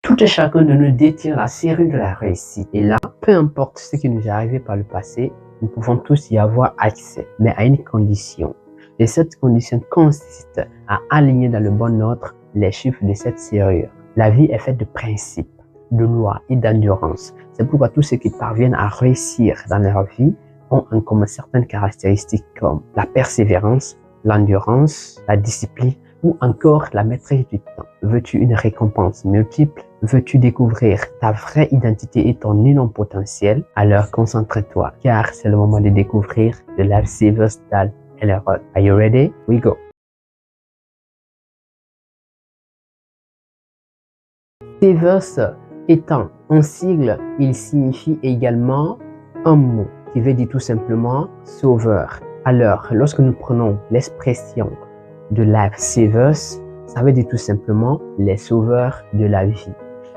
Tout et chacun de nous détient la série de la réussite. Et là, peu importe ce qui nous est arrivé par le passé, nous pouvons tous y avoir accès, mais à une condition. Et cette condition consiste à aligner dans le bon ordre les chiffres de cette serrure. La vie est faite de principes, de lois et d'endurance. C'est pourquoi tous ceux qui parviennent à réussir dans leur vie ont en commun certaines caractéristiques comme la persévérance, l'endurance, la discipline ou encore la maîtrise du temps. Veux-tu une récompense multiple? Veux-tu découvrir ta vraie identité et ton énorme potentiel? Alors concentre-toi, car c'est le moment de découvrir The Life Savers Dal Elrod. Are you ready? We go! Savers étant un sigle, il signifie également un mot qui veut dire tout simplement sauveur. Alors, lorsque nous prenons l'expression de Life Savers, ça veut dire tout simplement les sauveurs de la vie.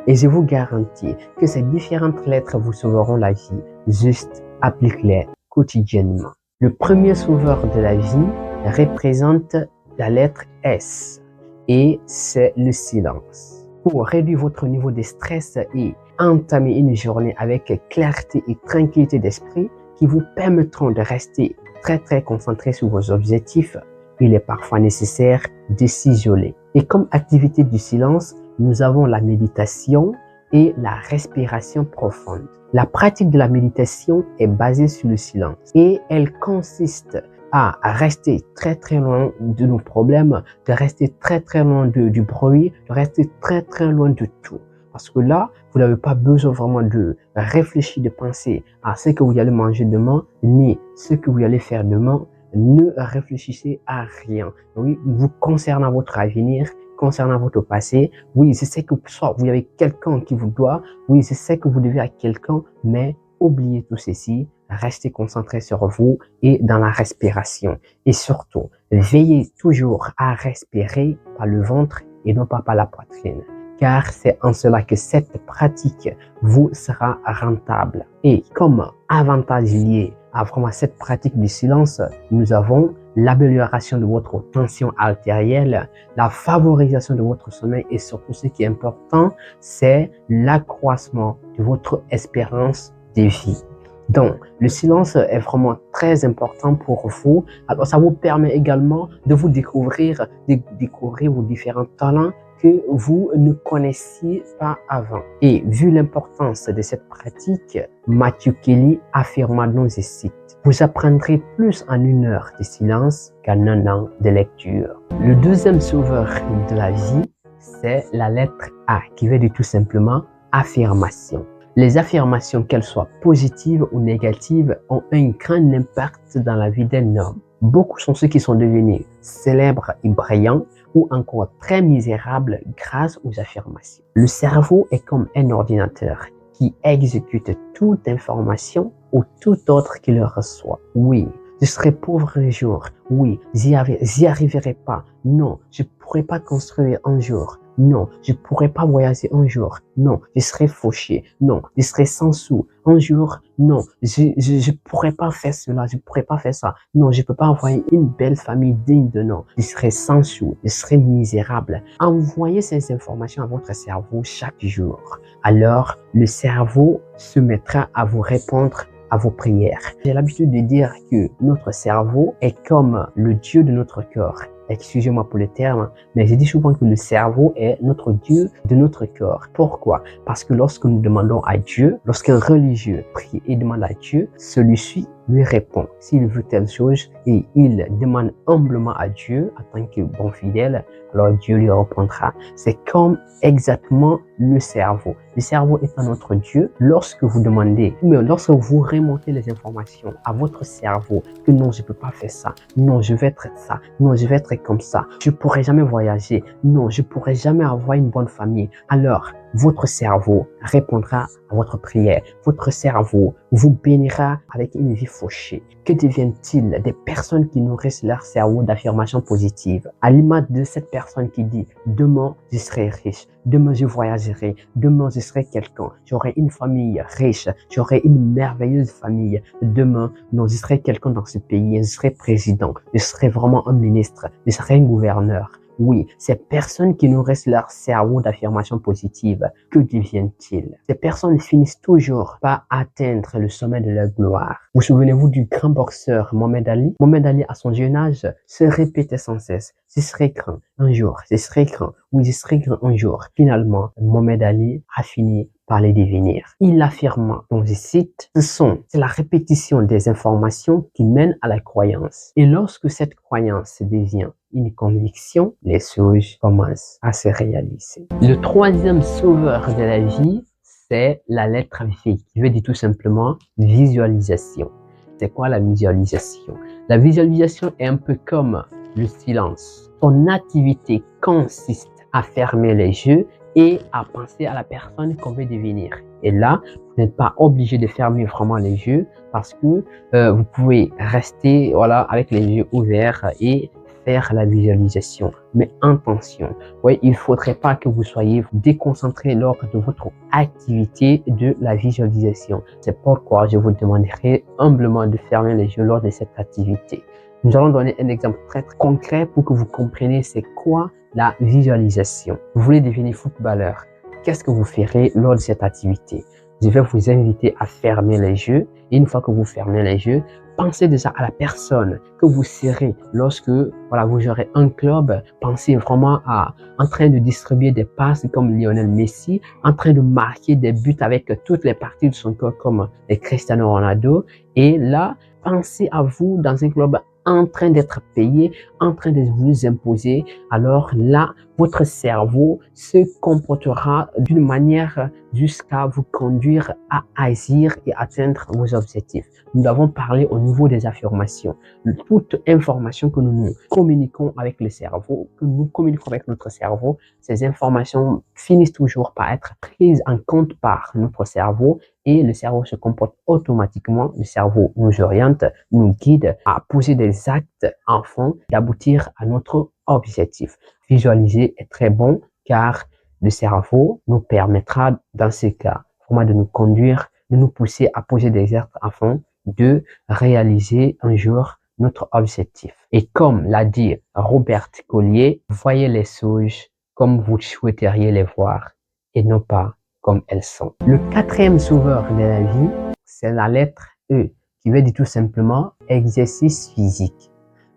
Et je vous garantis que ces différentes lettres vous sauveront la vie. Juste applique-les quotidiennement. Le premier sauveur de la vie représente la lettre S et c'est le silence. Pour réduire votre niveau de stress et entamer une journée avec clarté et tranquillité d'esprit qui vous permettront de rester très concentré sur vos objectifs, il est parfois nécessaire de s'isoler. Et comme activité du silence, nous avons la méditation et la respiration profonde. La pratique de la méditation est basée sur le silence et elle consiste à rester très loin de nos problèmes, de rester très loin du bruit, de rester très loin de tout. Parce que là, vous n'avez pas besoin vraiment de réfléchir, de penser à ce que vous allez manger demain, ni ce que vous allez faire demain. Ne réfléchissez à rien. Oui, vous concernant votre avenir, concernant votre passé. Oui, je sais que soit vous avez quelqu'un qui vous doit. Oui, je sais que vous devez à quelqu'un, mais oubliez tout ceci. Restez concentré sur vous et dans la respiration. Et surtout, veillez toujours à respirer par le ventre et non pas par la poitrine. Car c'est en cela que cette pratique vous sera rentable. Et comme avantage lié à vraiment cette pratique du silence, nous avons l'amélioration de votre tension artérielle, la favorisation de votre sommeil et surtout ce qui est important, c'est l'accroissement de votre espérance de vie. Donc, le silence est vraiment très important pour vous. Alors, ça vous permet également de vous découvrir vos différents talents que vous ne connaissiez pas avant. Et vu l'importance de cette pratique, Matthew Kelly affirma dans ce site: vous apprendrez plus en 1 heure de silence qu'en 1 an de lecture. Le deuxième sauveur de la vie, c'est la lettre A, qui veut dire tout simplement affirmation. Les affirmations, qu'elles soient positives ou négatives, ont un grand impact dans la vie d'un homme. Beaucoup sont ceux qui sont devenus célèbres et brillants ou encore très misérables grâce aux affirmations. Le cerveau est comme un ordinateur qui exécute toute information ou tout autre qu'il reçoit. Oui, je serai pauvre un jour. Oui, j'y arriverai pas. Non, je pourrai pas construire un jour. Non, je pourrai pas voyager un jour. Non, je serai fauché. Non, je serai sans sous. Un jour, non, je pourrai pas faire cela, je pourrai pas faire ça. Non, je peux pas envoyer une belle famille digne de nom. Je serai sans sous, je serai misérable. Envoyez ces informations à votre cerveau chaque jour. Alors, le cerveau se mettra à vous répondre à vos prières. J'ai l'habitude de dire que notre cerveau est comme le Dieu de notre corps. Excusez-moi pour le terme, mais je dis souvent que le cerveau est notre Dieu de notre corps. Pourquoi? Parce que lorsque nous demandons à Dieu, lorsqu'un religieux prie et demande à Dieu, celui-ci lui répond. S'il veut telle chose et il demande humblement à Dieu, en tant que bon fidèle, alors Dieu lui répondra. C'est comme exactement le cerveau. Le cerveau étant notre Dieu, lorsque vous demandez, mais lorsque vous remontez les informations à votre cerveau, que non, je peux pas faire ça, non, je vais être ça, non, je vais être comme ça, je pourrai jamais voyager, non, je pourrai jamais avoir une bonne famille. Alors, votre cerveau répondra à votre prière. Votre cerveau vous bénira avec une vie fauchée. Que deviennent-ils des personnes qui nourrissent leur cerveau d'affirmations positives? À l'image de cette personne qui dit « Demain, je serai riche. Demain, je voyagerai. Demain, je serai quelqu'un. J'aurai une famille riche. J'aurai une merveilleuse famille. Demain, non, je serai quelqu'un dans ce pays. Je serai président. Je serai vraiment un ministre. Je serai un gouverneur. » Oui, ces personnes qui nourrissent leur cerveau d'affirmations positives, que deviennent-ils? Ces personnes finissent toujours par atteindre le sommet de leur gloire. Vous souvenez-vous du grand boxeur Mohamed Ali? Mohamed Ali, à son jeune âge, se répétait sans cesse: je serai grand un jour, je serai grand, oui, je serai grand un jour. Finalement, Mohamed Ali a fini par les devenir. Il affirma, donc je cite, c'est la répétition des informations qui mènent à la croyance. Et lorsque cette croyance devient une conviction, les choses commencent à se réaliser. Le troisième sauveur de la vie, c'est la lettre V, qui veut dire tout simplement visualisation. C'est quoi la visualisation? La visualisation est un peu comme le silence. Son activité consiste à fermer les yeux et à penser à la personne qu'on veut devenir. Et là, vous n'êtes pas obligé de fermer vraiment les yeux parce que vous pouvez rester avec les yeux ouverts et faire la visualisation. Mais attention, oui, il ne faudrait pas que vous soyez déconcentré lors de votre activité de la visualisation. C'est pourquoi je vous demanderai humblement de fermer les yeux lors de cette activité. Nous allons donner un exemple très concret pour que vous compreniez c'est quoi la visualisation. Vous voulez devenir footballeur. Qu'est-ce que vous ferez lors de cette activité? Je vais vous inviter à fermer les yeux. Et une fois que vous fermez les yeux, pensez déjà à la personne que vous serez lorsque vous aurez un club. Pensez vraiment en train de distribuer des passes comme Lionel Messi, en train de marquer des buts avec toutes les parties de son corps comme les Cristiano Ronaldo. Et là, pensez à vous dans un club en train d'être payé, en train de vous imposer. Alors là, votre cerveau se comportera d'une manière jusqu'à vous conduire à agir et atteindre vos objectifs. Nous avons parlé au niveau des affirmations. Toute information que nous communiquons avec le cerveau, que nous communiquons avec notre cerveau, ces informations finissent toujours par être prises en compte par notre cerveau et le cerveau se comporte automatiquement. Le cerveau nous oriente, nous guide à poser des actes afin d'aboutir à notre objectif. Visualiser est très bon car le cerveau nous permettra dans ces cas vraiment de nous conduire, de nous pousser à poser des actes afin de réaliser un jour notre objectif. Et comme l'a dit Robert Collier, voyez les choses comme vous souhaiteriez les voir et non pas comme elles sont. Le quatrième sauveur de la vie, c'est la lettre E, qui veut dire tout simplement exercice physique.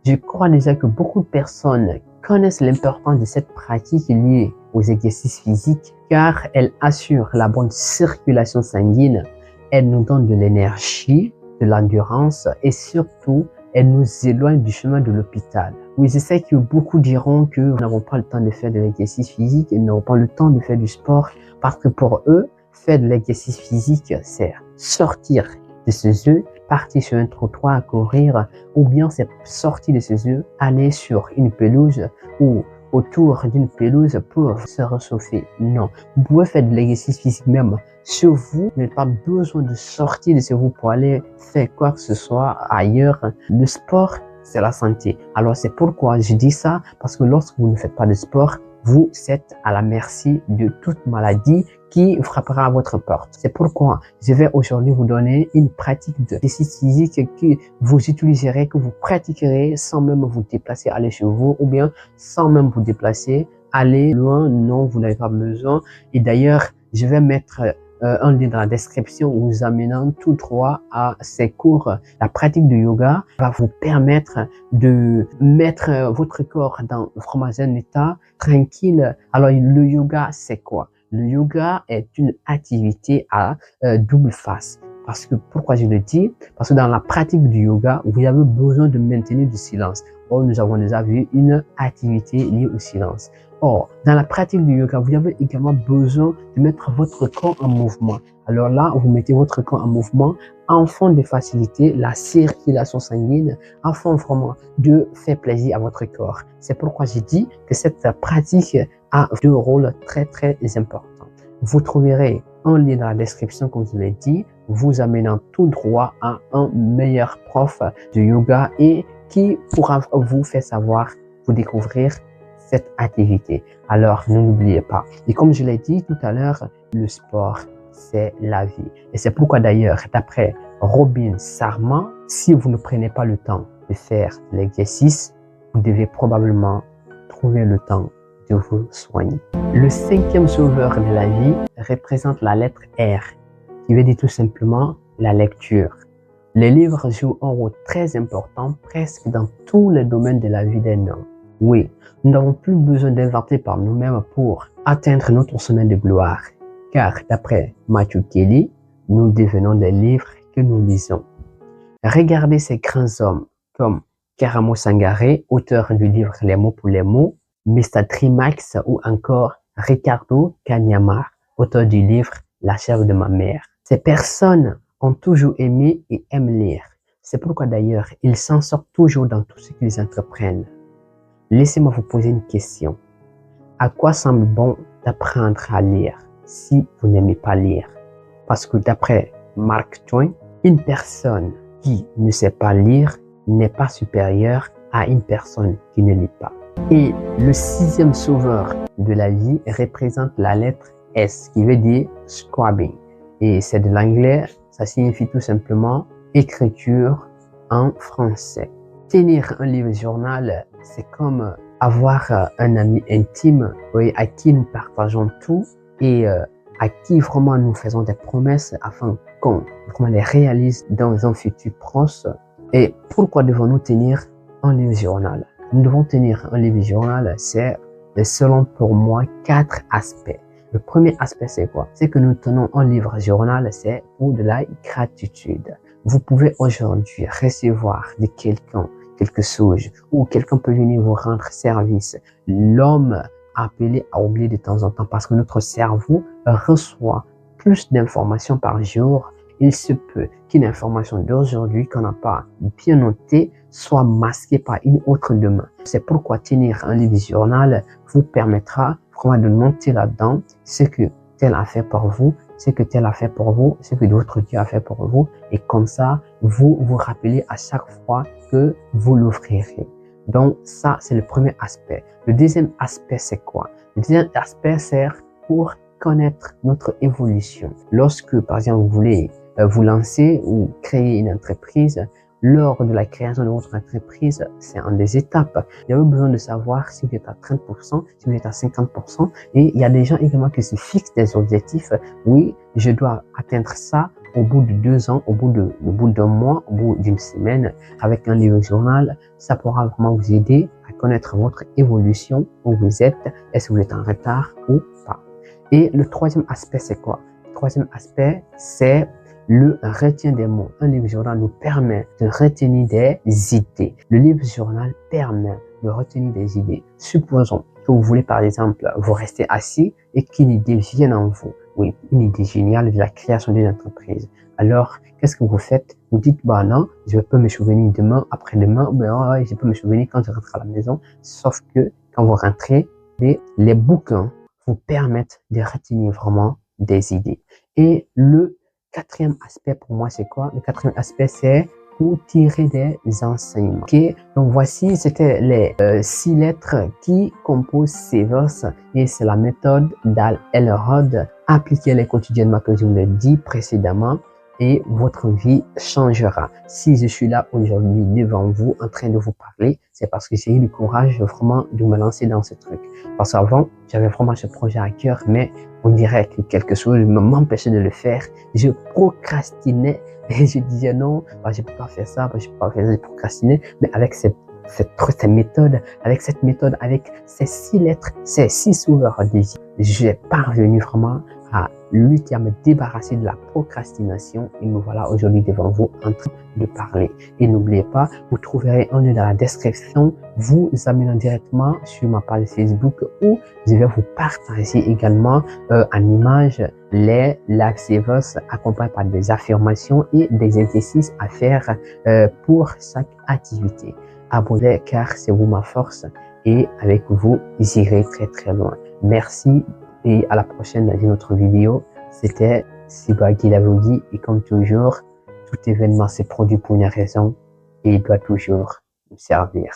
Je crois déjà que beaucoup de personnes connaissent l'importance de cette pratique liée aux exercices physiques car elle assure la bonne circulation sanguine, elle nous donne de l'énergie, de l'endurance et surtout, elle nous éloigne du chemin de l'hôpital. Oui, je sais que beaucoup diront que nous n'avons pas le temps de faire de l'exercice physique, ils n'auront pas le temps de faire du sport parce que pour eux, faire de l'exercice physique, c'est sortir de ses œufs, partir sur un trottoir à courir, ou bien c'est sortir de ses œufs, aller sur une pelouse ou autour d'une pelouse pour se réchauffer. Non, vous pouvez faire de l'exercice physique même chez vous. Vous n'avez pas besoin de sortir de chez vous pour aller faire quoi que ce soit ailleurs. Le sport, c'est la santé. Alors c'est pourquoi je dis ça, parce que lorsque vous ne faites pas de sport, vous êtes à la merci de toute maladie qui frappera à votre porte. C'est pourquoi je vais aujourd'hui vous donner une pratique d'exercice physique que vous utiliserez, que vous pratiquerez sans même vous déplacer, aller chez vous ou bien sans même vous déplacer, aller loin. Non, vous n'avez pas besoin. Et d'ailleurs, je vais mettre un lien dans la description vous amenant tout droit à ces cours. La pratique de yoga va vous permettre de mettre votre corps dans vraiment un état tranquille. Alors, le yoga, c'est quoi? Le yoga est une activité à double face. Parce que, pourquoi je le dis? Parce que dans la pratique du yoga, vous avez besoin de maintenir du silence. Or, nous avons déjà vu une activité liée au silence. Or, dans la pratique du yoga, vous avez également besoin de mettre votre corps en mouvement. Alors là, vous mettez votre corps en mouvement afin de faciliter la circulation sanguine, afin vraiment de faire plaisir à votre corps. C'est pourquoi j'ai dit que cette pratique a deux rôles très importants. Vous trouverez un lien dans la description, comme je l'ai dit, vous amenant tout droit à un meilleur prof de yoga et qui pourra vous faire savoir, vous découvrir cette activité. Alors, ne l'oubliez pas. Et comme je l'ai dit tout à l'heure, le sport, c'est la vie. Et c'est pourquoi d'ailleurs, d'après Robin Sharma, si vous ne prenez pas le temps de faire l'exercice, vous devez probablement trouver le temps de vous soigner. Le cinquième sauveur de la vie représente la lettre R, qui veut dire tout simplement la lecture. Les livres jouent un rôle très important presque dans tous les domaines de la vie d'un homme. Oui, nous n'avons plus besoin d'inventer par nous-mêmes pour atteindre notre sommet de gloire, car d'après Matthew Kelly, nous devenons des livres que nous lisons. Regardez ces grands hommes comme Karamo Sangaré, auteur du livre Les mots pour les mots, Mr. Trimax ou encore Ricardo Cagnamar, auteur du livre La chèvre de ma mère. Ces personnes ont toujours aimé et aiment lire. C'est pourquoi d'ailleurs ils s'en sortent toujours dans tout ce qu'ils entreprennent. Laissez-moi vous poser une question. À quoi semble bon d'apprendre à lire si vous n'aimez pas lire? Parce que d'après Mark Twain, une personne qui ne sait pas lire n'est pas supérieure à une personne qui ne lit pas. Et le sixième sauveur de la vie représente la lettre S, qui veut dire scribing. Et c'est de l'anglais, ça signifie tout simplement écriture en français. Tenir un livre journal, c'est comme avoir un ami intime, oui, à qui nous partageons tout et à qui vraiment nous faisons des promesses afin qu'on les réalise dans un futur proche. Et pourquoi devons-nous tenir un livre journal? Nous devons tenir un livre journal, c'est selon pour moi 4 aspects. Le premier aspect, c'est quoi? C'est que nous tenons un livre journal, c'est pour de la gratitude. Vous pouvez aujourd'hui recevoir de quelqu'un quelque chose ou quelqu'un peut venir vous rendre service. L'homme appelé à oublier de temps en temps parce que notre cerveau reçoit plus d'informations par jour. Il se peut qu'une information d'aujourd'hui qu'on n'a pas bien notée soit masquée par une autre demain. C'est pourquoi tenir un livre journal vous permettra vraiment de noter là-dedans ce que tel a fait pour vous, ce que tel a fait pour vous, ce que d'autres Dieu a fait pour vous. Et comme ça, vous vous rappelez à chaque fois que vous l'ouvrirez. Donc ça, c'est le premier aspect. Le deuxième aspect, c'est quoi? Le deuxième aspect sert pour connaître notre évolution. Lorsque, par exemple, vous voulez vous lancer ou créer une entreprise, lors de la création de votre entreprise, c'est en des étapes. Vous avez besoin de savoir si vous êtes à 30%, si vous êtes à 50%. Et il y a des gens également qui se fixent des objectifs. Oui, je dois atteindre ça au bout de 2 ans, au bout d'un mois, au bout d'une semaine. Avec un livre journal, ça pourra vraiment vous aider à connaître votre évolution, où vous êtes, est-ce que vous êtes en retard ou pas. Et le troisième aspect, c'est quoi? Le troisième aspect, c'est le retien des mots. Un livre journal nous permet de retenir des idées. Le livre journal permet de retenir des idées. Supposons que vous voulez par exemple vous rester assis et qu'une idée vienne en vous. Oui, une idée géniale de la création d'une entreprise. Alors, qu'est-ce que vous faites? Vous dites, bah non, je peux me souvenir demain, après-demain, ben je peux me souvenir quand je rentre à la maison. Sauf que quand vous rentrez, les bouquins vous permettent de retenir vraiment des idées. Et le quatrième aspect pour moi, c'est quoi? Le quatrième aspect, c'est pour tirer des enseignements. Ok, donc voici, c'était les 6 lettres qui composent ces vers et c'est la méthode d'Al Elrod. Appliquez-les quotidiennement, comme je vous l'ai dit précédemment, et votre vie changera. Si je suis là aujourd'hui devant vous en train de vous parler, c'est parce que j'ai eu le courage vraiment de me lancer dans ce truc. Parce qu'avant, j'avais vraiment ce projet à cœur, mais on dirait que quelque chose m'empêchait de le faire. Je procrastinais et je disais non, bah, je peux pas faire ça, bah, je peux pas faire ça, je procrastinais. Mais avec cette méthode, avec ces 6 lettres, ces 6 sauveurs des vies, j'ai parvenu vraiment à lutter, à me débarrasser de la procrastination et me voilà aujourd'hui devant vous en train de parler. Et n'oubliez pas, vous trouverez un lien dans la description, vous amenant directement sur ma page Facebook où je vais vous partager également en image les lifesavers accompagnés par des affirmations et des exercices à faire pour chaque activité. Abonnez car c'est vous ma force et avec vous, j'irai très très loin. Merci et à la prochaine dans une autre vidéo. C'était Siba Guilavogui et comme toujours, tout événement s'est produit pour une raison et il doit toujours nous servir.